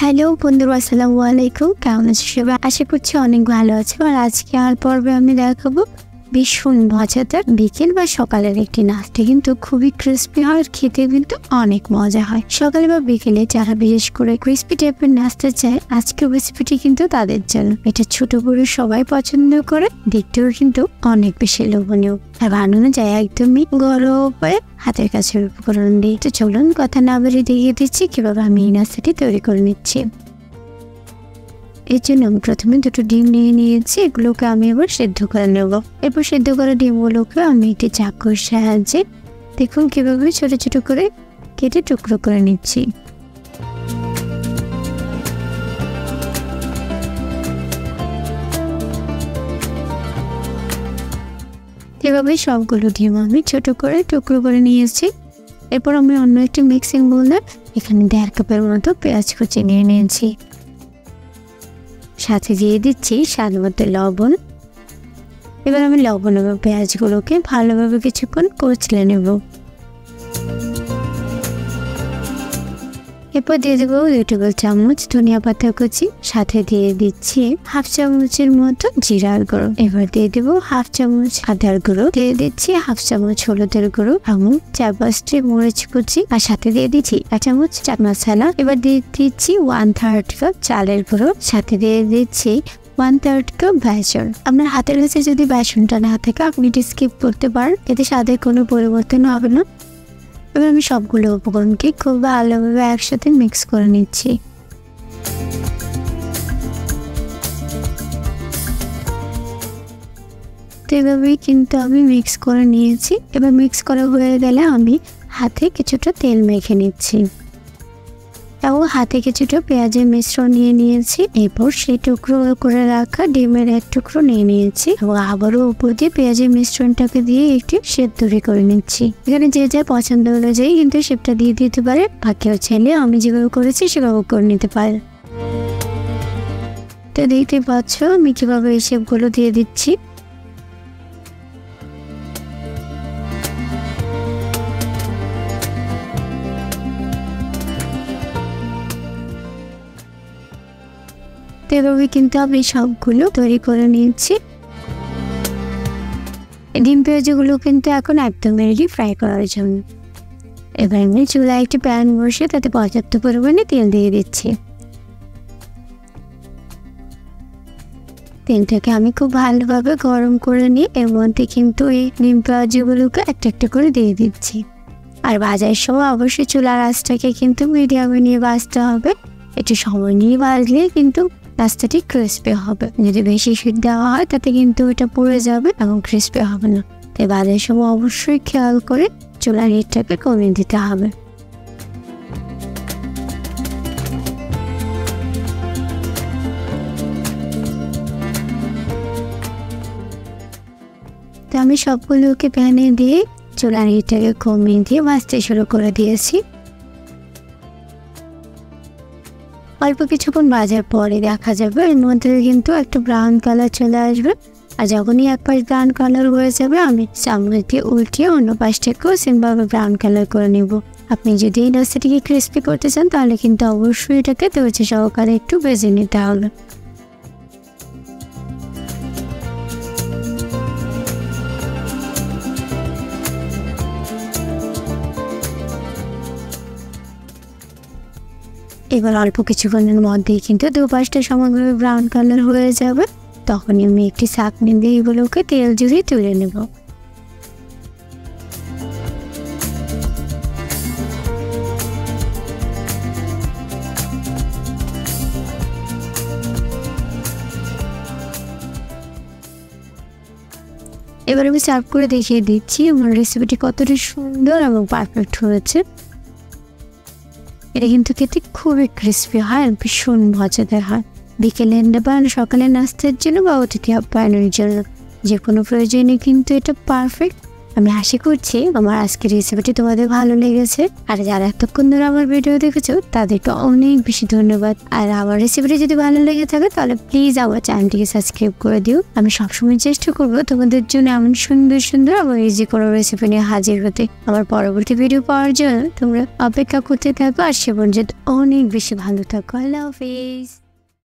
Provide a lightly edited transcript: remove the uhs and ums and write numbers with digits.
Hello বন্ধুরা, আসসালামু আলাইকুম। কেমন আছো সবাই? আশা করছি অনেক ভালো আছে। আর আজকে আর পর্বে আমি দেখাবো ভীষণ মজাদার বিকেল বা সকালের একটি নাস্তা, কিন্তু খুবই ক্রিস্পি হয় আর খেতে কিন্তু অনেক মজা হয়। সকালে বা বিকেলে যারা বিশেষ করে ক্রিস্পি টাইপের নাস্তা চায়, আজকের রেসিপিটি কিন্তু তাদের জন্য। এটা ছোট বড় সবাই পছন্দ করে, দেখতেও কিন্তু অনেক বেশি লোভনীয় আর বানানো যায় একদমই ঘরোয়া উপায়ে হাতের কাছে উপকরণ দিয়ে। তো চলুন কথা না বাড়িয়ে দেখিয়ে দিচ্ছি কিভাবে আমি এই নাস্তাটি তৈরি করে নিচ্ছি। এর জন্য আমি প্রথমে দুটো ডিম নিয়ে নিয়েছি, এগুলোকে আমি এবার সেদ্ধ করে নেব। এরপর সেদ্ধ করা ডিমগুলোকে আমি একটি চাকুর সাহায্যে দেখুন কিভাবে ছোট ছোট করে কেটে টুকরো করে নিচ্ছি। এভাবে সবগুলো ডিম আমি ছোট করে টুকরো করে নিয়েছি। এরপর আমি অন্য একটি মিক্সিং বোলে এখানে 1.5 কাপের মতো পেঁয়াজ কুচি নিয়ে নিয়েছি, সাথে দিয়ে দিচ্ছি স্বাদ মতো লবণ। এবার আমি লবণ এবং পেঁয়াজগুলোকে ভালোভাবে কিছুক্ষণ কচলে নেব। এরপর দিয়ে দেবো 2 টেবিল চামচ ধনিয়া পাতা কুচি, সাথে দিয়ে দিচ্ছি 1/2 চামচের মতো জিরার গুঁড়ো। এবার দিয়ে দেবো 1/2 চামচ আদার গুঁড়ো, দিয়ে দিচ্ছি 1/2 চামচ হলুদের গুঁড়ো এবং 4-5টি মরিচ কুচি, আর সাথে দিয়ে দিচ্ছি 1 চামচ চাট মশলা। এবার দিয়ে দিচ্ছি 1/3 কাপ চালের গুঁড়ো, সাথে দিয়ে দিচ্ছি 1/3 কাপ বেসন। আপনার হাতের কাছে যদি বেসনটা না থাকে আপনি এটি স্কিপ করতে পারেন, এতে স্বাদের কোনো পরিবর্তন হবে না। এবার আমি সবগুলো উপকরণকে খুব ভালোভাবে একসাথে মিক্স করে নিচ্ছি। তো এভাবেই কিন্তু আমি মিক্স করে নিয়েছি। এবার মিক্স করা হয়ে গেলে আমি হাতে কিছুটা তেল মেখে নিচ্ছি এবং হাতে কিছুটা পেঁয়াজের মিশ্রণ নিয়ে নিয়েছি। এরপর সেই টুকরো করে রাখা ডিমের 1 টুকরো নিয়ে নিয়েছি এবং আবারও উপর দিয়ে পেঁয়াজের মিশ্রণটাকে দিয়ে একটু সেদ্ধ করে নিচ্ছি। এখানে যে যা পছন্দ অনুযায়ী কিন্তু শেপটা দিয়ে দিতে পারে, বা কেউ চাইলে আমি যেভাবে করেছি সেভাবে করে নিতে পারে। তো দেখতে পাচ্ছ আমি কিভাবে এই শেপগুলো দিয়ে দিচ্ছি। এভাবে কিন্তু আমি সবগুলো তৈরি করে নিয়েছি। ডিম পেঁয়াজগুলো কিন্তু এখন একদম রেডি ফ্রাই করার জন্য। এবার আমি চুলায় একটি প্যান বসিয়ে তাতে পর্যাপ্ত পরিমাণে তেল দিয়ে দিচ্ছি। তেলটাকে আমি খুব ভালোভাবে গরম করে নিই। এর মধ্যে কিন্তু এই ডিম পেঁয়াজগুলোকে একটা একটা করে দিয়ে দিচ্ছি। আর ভাজার সময় অবশ্যই চুলার আঁচটাকে কিন্তু মিডিয়ামে নিয়ে ভাজতে হবে। একটু সময় নিয়ে ভাজলে কিন্তু নাস্তাটি ক্রিস্পি হবে। যদি বেশি শীত দেওয়া হয় তাতে কিন্তু এটা পুড়ে যাবে এবং ক্রিস্পি হবে না। তাই ভাজার সময় অবশ্যই খেয়াল করে চুলার হিটটাকে কমিয়ে দিতে হবে। তো আমি সবগুলোকে প্যানে দিয়ে চুলার হিটটাকে কমিয়ে দিয়ে ভাজতে শুরু করে দিয়েছি। অল্প কিছুক্ষণ ভাজার পরে দেখা যাবে এর মধ্যে কিন্তু একটা ব্রাউন কালার চলে আসবে। আর যখনই এক পাশ ব্রাউন কালার হয়ে যাবে আমি চামচ দিয়ে উল্টিয়ে অন্য পাশটাকেও সেমভাবে ব্রাউন কালার করে নেব। আপনি যদি এই নাস্তাটিকে ক্রিস্পি করতে চান তাহলে কিন্তু অবশ্যই এটাকে ধৈর্য সহকারে একটু ভেজে নিতে হবে। এবার অল্প কিছুক্ষণের মধ্যেই কিন্তু 2 পাশটা সমানভাবে ব্রাউন কালার হয়ে যাবে। তখনই আমি একটি ছাঁকনি দিয়ে এগুলোকে তেল ঝরিয়ে তুলে নেব। এবার আমি সার্ভ করে দেখিয়ে দিচ্ছি আমার রেসিপিটি কতটা সুন্দর এবং পারফেক্ট হয়েছে। এটা কিন্তু খেতে খুবই ক্রিস্পি হয় আর ভীষণ মজাদার হয়। বিকেলে বা সকালে নাস্তার জন্য বা অতিথি আপ্যায়নের জন্য যে কোনো প্রয়োজনে কিন্তু এটা পারফেক্ট। আমি আশা করছি আমার আজকের রেসিপিটি তোমাদের ভালো লেগেছে। আর যারা এতক্ষণ ধরে আমার ভিডিও দেখেছো তাদেরকে অনেক বেশি ধন্যবাদ। আর আমার রেসিপিটি যদি ভালো লেগে থাকে তাহলে প্লিজ আমার চ্যানেলটিকে সাবস্ক্রাইব করে দিও। আমি সবসময় চেষ্টা করবো তোমাদের জন্য এমন সুন্দর সুন্দর এবং ইজি কোনো রেসিপি নিয়ে হাজির হতে। আমার পরবর্তী ভিডিও পাওয়ার জন্য তোমরা অপেক্ষা করতে থাকো। আর সে পর্যন্ত অনেক বেশি ভালো থাকো। আল্লাহ হাফেজ।